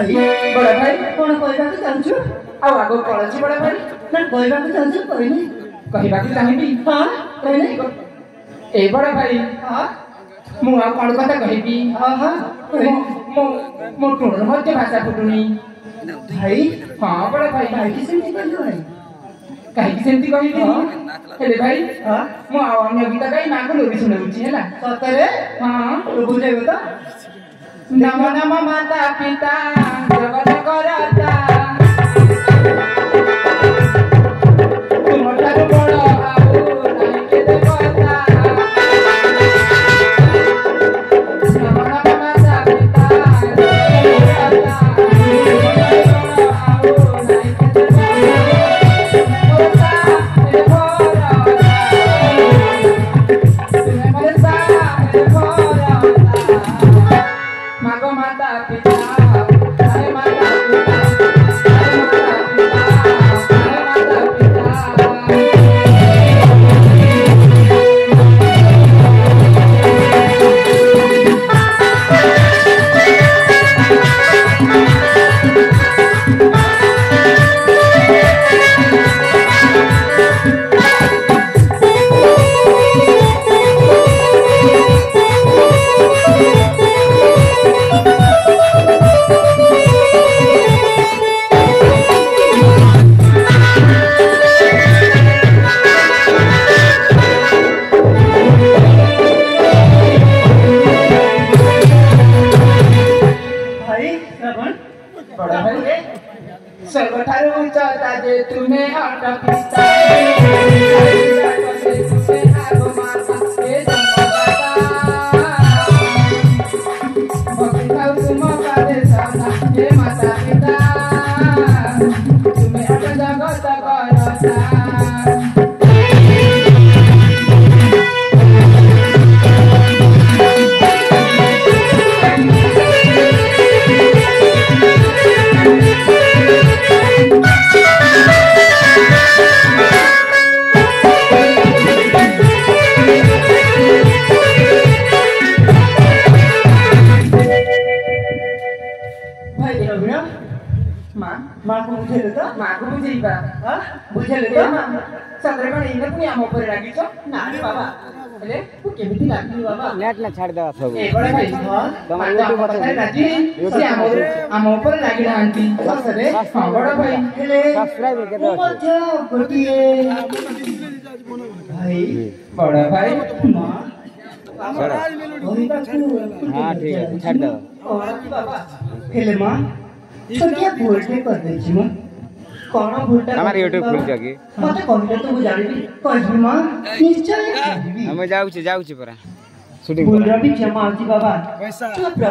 भाई बड़ा भाई कौन कहवाक चाहूँ आउ आगो कौन अच्छी बड़ा भाई ना कहवाक चाहूँ कहनी कहवाक चाहिए हाँ कहनी ए बड़ा भाई हाँ मु आ कौन कथा कहबी हाँ हाँ मो टोन मध्य भाषा फुटुनी भाई हाँ बड़ा भाई भाई किसी ने कहलो है कहीं सेमती कहबी हेले भाई हाँ मु आ अन्य गीत गाई मां को लोरी सुनाउची हैला सतरे हाँ तो बुझेबो तो नम नम माता पिता जगत करता तुमठारु बड़ आउ नाही के देवता नम नम माता पिता जगत मागो माता पिता जय माता पिता जय माता पिता जय बड़ा भाई सर्वठारु उच्चता जे तुम्हें हट पिता तुम्हें आगो माता हे जन्मदाता भक्ति भाव तुम पादे सदा हे माता पिता तुम्हें हट जगत करता माँ को बुझे तो माँ को बुझेबा हाँ बुझे तो सदरे पण इने पुनी हम ऊपर लागी छ ना रे बाबा हेले तू केमिति लागी बाबा नेट ना छाड़ दवा सब ए बड़ा भाई तमर यूट्यूब पर लागी से हम ऊपर लागी रहंती सदरे हां बड़ा भाई हेले सब्सक्राइब के दो अच्छा गोटिए भाई बड़ा भाई माँ हाँ ठीक है छाड़ दवा बाबा हेले माँ तो क्या बोलते कर दे छी माँ कौन भूलता हमारे YouTube खुल जागी मते कहले तो बुझाड़ी कहबी माँ निश्चय कहबी हम जाऊ छी परा शूटिंग भूल रही क्षमा आजी बाबा चुप रह